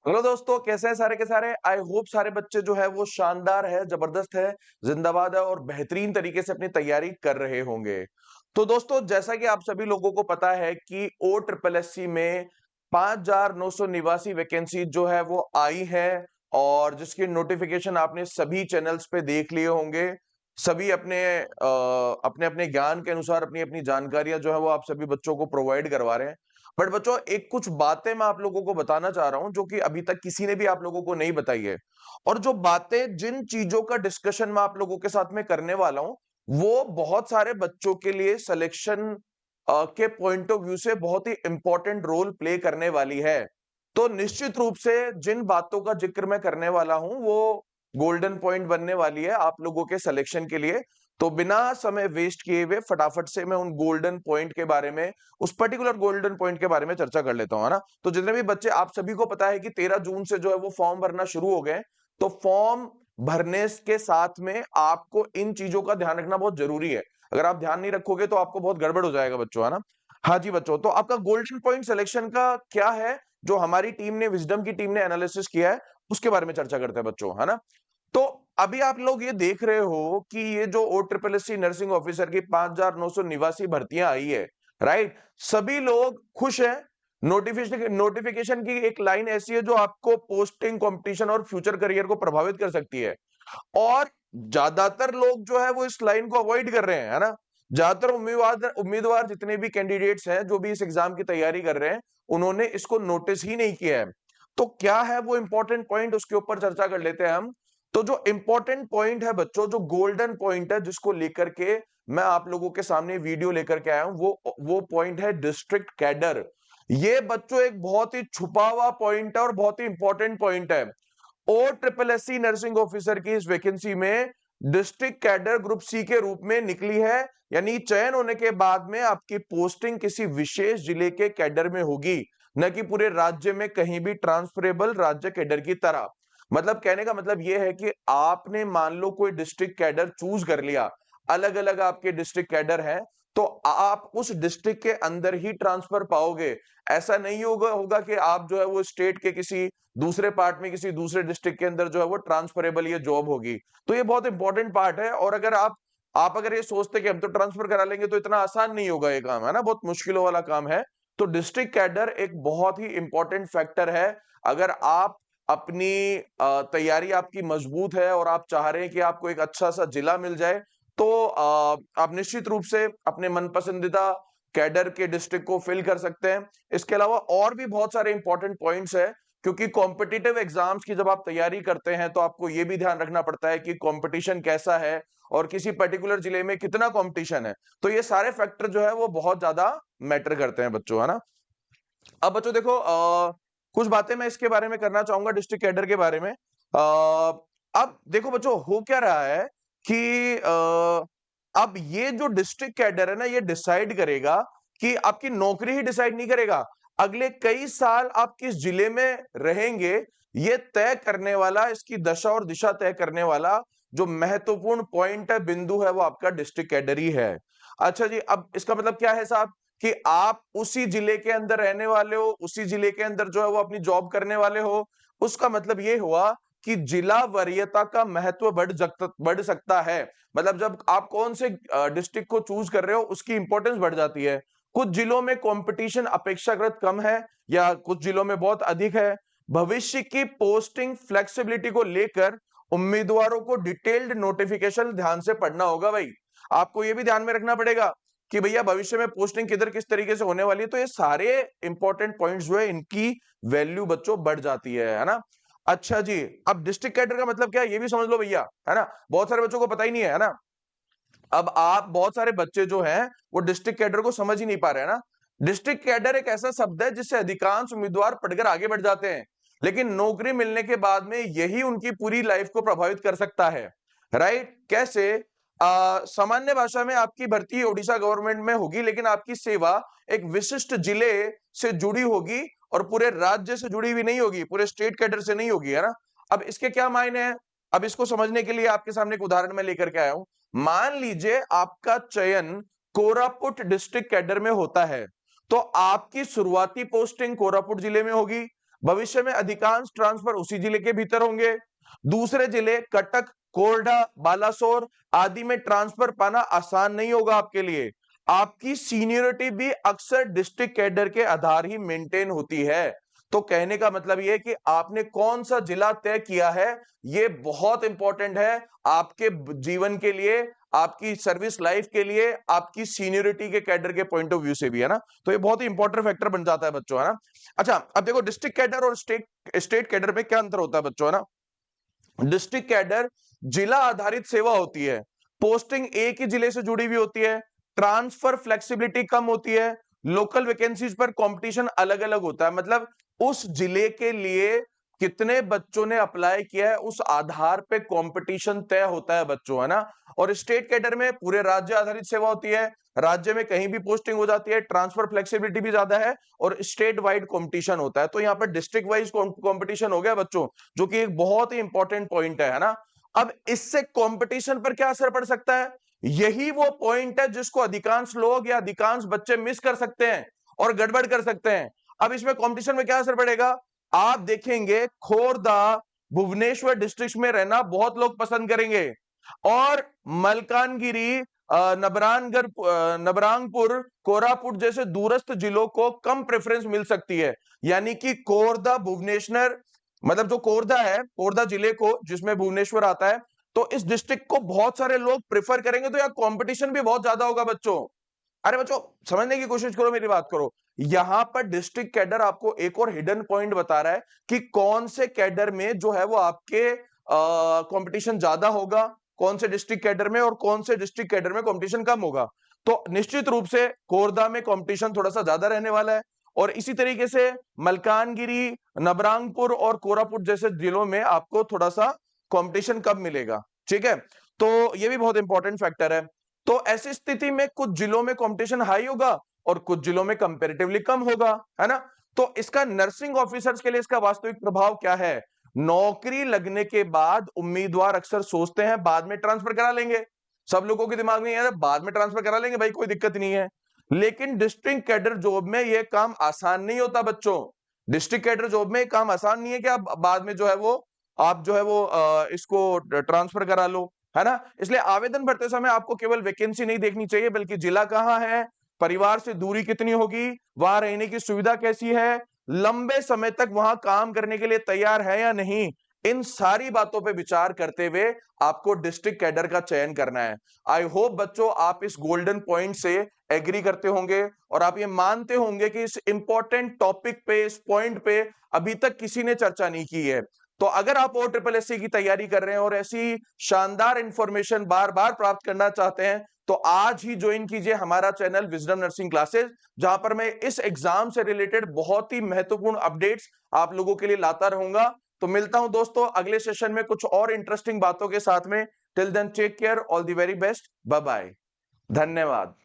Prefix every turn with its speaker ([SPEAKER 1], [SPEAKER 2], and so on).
[SPEAKER 1] Hello दोस्तों, कैसे हैं सारे के सारे। आई होप सारे बच्चे जो है वो शानदार है, जबरदस्त है, जिंदाबाद है और बेहतरीन तरीके से अपनी तैयारी कर रहे होंगे। तो दोस्तों, जैसा कि आप सभी लोगों को पता है कि ओ ट्रिपल एस सी में 5,989 वैकेंसी जो है वो आई है और जिसकी नोटिफिकेशन आपने सभी चैनल्स पे देख लिए होंगे। सभी अपने अपने ज्ञान के अनुसार अपनी अपनी जानकारियां जो है वो आप सभी बच्चों को प्रोवाइड करवा रहे हैं। बट बच्चों, एक कुछ बातें मैं आप लोगों को बताना चाह रहा हूं जो कि अभी तक किसी ने भी आप लोगों को नहीं बताई है। और जो बातें, जिन चीजों का डिस्कशन मैं आप लोगों के साथ में करने वाला हूं, वो बहुत सारे बच्चों के लिए सिलेक्शन के पॉइंट ऑफ व्यू से बहुत ही इंपॉर्टेंट रोल प्ले करने वाली है। तो निश्चित रूप से जिन बातों का जिक्र मैं करने वाला हूं वो गोल्डन पॉइंट बनने वाली है आप लोगों के सिलेक्शन के लिए। तो बिना समय वेस्ट किए हुए फटाफट से मैं उन गोल्डन पॉइंट के बारे में, उस पर्टिकुलर गोल्डन पॉइंट के बारे में चर्चा कर लेता हूं, है ना। तो जितने भी बच्चे, आप सभी को पता है कि 13 जून से जो है वो फॉर्म भरना शुरू हो गए। तो फॉर्म भरने के साथ में आपको इन चीजों का ध्यान रखना बहुत जरूरी है। अगर आप ध्यान नहीं रखोगे तो आपको बहुत गड़बड़ हो जाएगा बच्चों, है ना। हाँ जी बच्चों, तो आपका गोल्डन पॉइंट सिलेक्शन का क्या है, जो हमारी टीम ने, विजडम की टीम ने एनालिसिस किया है, उसके बारे में चर्चा करते हैं बच्चों, है ना। तो अभी आप लोग ये देख रहे हो कि ये जो O triple S C nursing officer की 5,989 भर्तियां आई है, राइट। सभी लोग खुश हैं। नोटिफिकेशन नोटिफिकेशन की एक लाइन ऐसी है जो आपको पोस्टिंग, कंपटीशन और फ्यूचर करियर को प्रभावित कर सकती है। और ज्यादातर लोग जो है वो इस लाइन को अवॉइड कर रहे हैं, है ना। ज्यादातर उम्मीदवार उम्मीदवार जितने भी कैंडिडेट्स हैं जो भी इस एग्जाम की तैयारी कर रहे हैं, उन्होंने इसको नोटिस ही नहीं किया है। तो क्या है वो इंपॉर्टेंट पॉइंट, उसके ऊपर चर्चा कर लेते हैं हम। तो जो इंपॉर्टेंट पॉइंट है बच्चों, जो गोल्डन पॉइंट है जिसको लेकर के मैं आप लोगों के सामने वीडियो लेकर के आया हूं, वो पॉइंट है डिस्ट्रिक्ट कैडर। ये बच्चों एक बहुत ही छुपा हुआ पॉइंट है और बहुत ही इंपॉर्टेंट पॉइंट है। O triple S C nursing officer की इस वैकेंसी में डिस्ट्रिक्ट कैडर ग्रुप सी के रूप में निकली है। यानी चयन होने के बाद में आपकी पोस्टिंग किसी विशेष जिले के कैडर में होगी, न कि पूरे राज्य में कहीं भी ट्रांसफरेबल राज्य कैडर की तरह। मतलब कहने का मतलब यह है कि आपने मान लो कोई डिस्ट्रिक्ट कैडर चूज कर लिया, अलग अलग आपके डिस्ट्रिक्ट कैडर हैं, तो आप उस डिस्ट्रिक्ट के अंदर ही ट्रांसफर पाओगे। ऐसा नहीं होगा कि आप जो है वो स्टेट के किसी दूसरे पार्ट में, किसी दूसरे डिस्ट्रिक्ट के अंदर जो है वो ट्रांसफरेबल ये जॉब होगी। तो ये बहुत इंपॉर्टेंट पार्ट है। और अगर आप अगर ये सोचते कि हम तो ट्रांसफर करा लेंगे, तो इतना आसान नहीं होगा ये काम, है ना, बहुत मुश्किलों वाला काम है। तो डिस्ट्रिक्ट कैडर एक बहुत ही इंपॉर्टेंट फैक्टर है। अगर आप अपनी तैयारी आपकी मजबूत है और आप चाह रहे हैं कि आपको एक अच्छा सा जिला मिल जाए, तो आप निश्चित रूप से अपने मन पसंदीदा कैडर के डिस्ट्रिक्ट को फिल कर सकते हैं। इसके अलावा और भी बहुत सारे इंपॉर्टेंट पॉइंट्स है, क्योंकि कॉम्पिटिटिव एग्जाम्स की जब आप तैयारी करते हैं तो आपको यह भी ध्यान रखना पड़ता है कि कंपटीशन कैसा है और किसी पर्टिकुलर जिले में कितना कंपटीशन है। तो ये सारे फैक्टर जो है वो बहुत ज्यादा मैटर करते हैं बच्चों, है ना। अब बच्चों देखो, कुछ बातें मैं इसके बारे में करना चाहूंगा, डिस्ट्रिक्ट कैडर के बारे में। अब देखो बच्चों, हो क्या रहा है कि अब ये जो डिस्ट्रिक्ट कैडर है ना, ये डिसाइड करेगा कि आपकी नौकरी ही डिसाइड नहीं करेगा, अगले कई साल आप किस जिले में रहेंगे, ये तय करने वाला, इसकी दशा और दिशा तय करने वाला जो महत्वपूर्ण पॉइंट है, बिंदु है, वो आपका डिस्ट्रिक्ट कैडर ही है। अच्छा जी, अब इसका मतलब क्या है साहब, कि आप उसी जिले के अंदर रहने वाले हो, उसी जिले के अंदर जो है वो अपनी जॉब करने वाले हो। उसका मतलब ये हुआ कि जिला वरीयता का महत्व बढ़ सकता है। मतलब जब आप कौन से डिस्ट्रिक्ट को चूज कर रहे हो, उसकी इंपॉर्टेंस बढ़ जाती है। कुछ जिलों में कंपटीशन अपेक्षाकृत कम है, या कुछ जिलों में बहुत अधिक है। भविष्य की पोस्टिंग फ्लेक्सिबिलिटी को लेकर उम्मीदवारों को डिटेल्ड नोटिफिकेशन ध्यान से पढ़ना होगा भाई। आपको यह भी ध्यान में रखना पड़ेगा कि भैया भविष्य में पोस्टिंग किधर किस तरीके से होने वाली है। तो ये सारे इंपॉर्टेंट पॉइंट्स जो है, इनकी वैल्यू बच्चों बढ़ जाती है ना। अच्छा जी, अब डिस्ट्रिक्ट कैडर का मतलब क्या है ये भी समझ लो भैया, है ना। बहुत सारे बच्चों को पता ही नहीं है ना। अब आप, बहुत सारे बच्चे जो हैं वो डिस्ट्रिक्ट कैडर को समझ ही नहीं पा रहे हैं ना। डिस्ट्रिक्ट कैडर एक ऐसा शब्द है जिससे अधिकांश उम्मीदवार पढ़कर आगे बढ़ जाते हैं, लेकिन नौकरी मिलने के बाद में यही उनकी पूरी लाइफ को प्रभावित कर सकता है। राइट, कैसे? सामान्य भाषा में आपकी भर्ती ओडिशा गवर्नमेंट में होगी, लेकिन आपकी सेवा एक विशिष्ट जिले से जुड़ी होगी और पूरे राज्य से जुड़ी हुई नहीं होगी, पूरे स्टेट कैडर से नहीं होगी, है ना। अब इसके क्या मायने हैं? अब इसको समझने के लिए आपके सामने एक उदाहरण मैं लेकर के आया हूं। मान लीजिए आपका चयन कोरापुट डिस्ट्रिक्ट कैडर में होता है, तो आपकी शुरुआती पोस्टिंग कोरापुट जिले में होगी। भविष्य में अधिकांश ट्रांसफर उसी जिले के भीतर होंगे। दूसरे जिले कटक, कोरडा, बालासोर आदि में ट्रांसफर पाना आसान नहीं होगा आपके लिए। आपकी सीनियरिटी भी अक्सर डिस्ट्रिक्ट कैडर के आधार ही मेंटेन होती है। तो कहने का मतलब यह है कि आपने कौन सा जिला तय किया है, यह बहुत इंपॉर्टेंट है आपके जीवन के लिए, आपकी सर्विस लाइफ के लिए, आपकी सीनियरिटी के कैडर के पॉइंट ऑफ व्यू से भी, है ना। तो ये बहुत ही इंपॉर्टेंट फैक्टर बन जाता है बच्चों, है ना। अच्छा, अब देखो डिस्ट्रिक्ट कैडर और स्टेट कैडर में क्या अंतर होता है बच्चों, है ना। डिस्ट्रिक्ट कैडर जिला आधारित सेवा होती है, पोस्टिंग एक ही जिले से जुड़ी हुई होती है, ट्रांसफर फ्लेक्सिबिलिटी कम होती है, लोकल वैकेंसीज पर कंपटीशन अलग अलग होता है। मतलब उस जिले के लिए कितने बच्चों ने अप्लाई किया है उस आधार पे कंपटीशन तय होता है बच्चों, है ना। और स्टेट कैडर में पूरे राज्य आधारित सेवा होती है, राज्य में कहीं भी पोस्टिंग हो जाती है, ट्रांसफर फ्लेक्सिबिलिटी भी ज्यादा है और स्टेट वाइड कॉम्पिटिशन होता है। तो यहाँ पर डिस्ट्रिक्ट वाइज कॉम्पिटिशन हो गया बच्चों, जो कि एक बहुत ही इंपॉर्टेंट पॉइंट है ना। अब इससे कंपटीशन पर क्या असर पड़ सकता है, यही वो पॉइंट है जिसको अधिकांश लोग या अधिकांश बच्चे मिस कर सकते हैं और गड़बड़ कर सकते हैं। अब इसमें कंपटीशन में क्या असर पड़ेगा, आप देखेंगे खोरदा, भुवनेश्वर डिस्ट्रिक्ट में रहना बहुत लोग पसंद करेंगे और मलकानगिरी, नबरंगपुर, कोरापुट जैसे दूरस्थ जिलों को कम प्रेफरेंस मिल सकती है। यानी कि कोरदा, भुवनेश्वर, मतलब जो कोरदा है, कोरदा जिले को जिसमें भुवनेश्वर आता है, तो इस डिस्ट्रिक्ट को बहुत सारे लोग प्रेफर करेंगे। तो यार कंपटीशन भी बहुत ज्यादा होगा बच्चों। अरे बच्चों समझने की कोशिश करो, मेरी बात करो। यहां पर डिस्ट्रिक्ट कैडर आपको एक और हिडन पॉइंट बता रहा है कि कौन से कैडर में जो है वो आपके कंपटीशन ज्यादा होगा, कौन से डिस्ट्रिक्ट कैडर में, और कौन से डिस्ट्रिक्ट कैडर में कंपटीशन कम होगा। तो निश्चित रूप से कोरदा में कंपटीशन थोड़ा सा ज्यादा रहने वाला है और इसी तरीके से मलकानगिरी, नबरंगपुर और कोरापुट जैसे जिलों में आपको थोड़ा सा कंपटीशन कम मिलेगा। ठीक है, तो ये भी बहुत इंपॉर्टेंट फैक्टर है। तो ऐसी स्थिति में कुछ जिलों में कंपटीशन हाई होगा और कुछ जिलों में कंपैरेटिवली कम होगा, है ना। तो इसका नर्सिंग ऑफिसर्स के लिए इसका वास्तविक प्रभाव क्या है, नौकरी लगने के बाद उम्मीदवार अक्सर सोचते हैं बाद में ट्रांसफर करा लेंगे। सब लोगों के दिमाग में यह है बाद में ट्रांसफर करा लेंगे भाई, कोई दिक्कत नहीं है। लेकिन डिस्ट्रिक्ट कैडर जॉब में यह काम आसान नहीं होता बच्चों। डिस्ट्रिक्ट कैडर जॉब में काम आसान नहीं है कि आप बाद में जो है वो आप जो है वो इसको ट्रांसफर करा लो, है ना। इसलिए आवेदन भरते समय आपको केवल वैकेंसी नहीं देखनी चाहिए बल्कि जिला कहां है, परिवार से दूरी कितनी होगी, वहां रहने की सुविधा कैसी है, लंबे समय तक वहां काम करने के लिए तैयार है या नहीं, इन सारी बातों पे विचार करते हुए आपको डिस्ट्रिक्ट कैडर का चयन करना है। आई होप बच्चों आप इस गोल्डन पॉइंट से एग्री करते होंगे और आप ये मानते होंगे कि इस इंपॉर्टेंट टॉपिक पे, इस पॉइंट पे अभी तक किसी ने चर्चा नहीं की है। तो अगर आप और ट्रिपल एससी की तैयारी कर रहे हैं और ऐसी शानदार इंफॉर्मेशन बार बार प्राप्त करना चाहते हैं तो आज ही ज्वाइन कीजिए हमारा चैनल विजडम नर्सिंग क्लासेस, जहां पर मैं इस एग्जाम से रिलेटेड बहुत ही महत्वपूर्ण अपडेट्स आप लोगों के लिए लाता रहूंगा। तो मिलता हूं दोस्तों अगले सेशन में कुछ और इंटरेस्टिंग बातों के साथ में। Till then take care, all the very best, bye bye, धन्यवाद।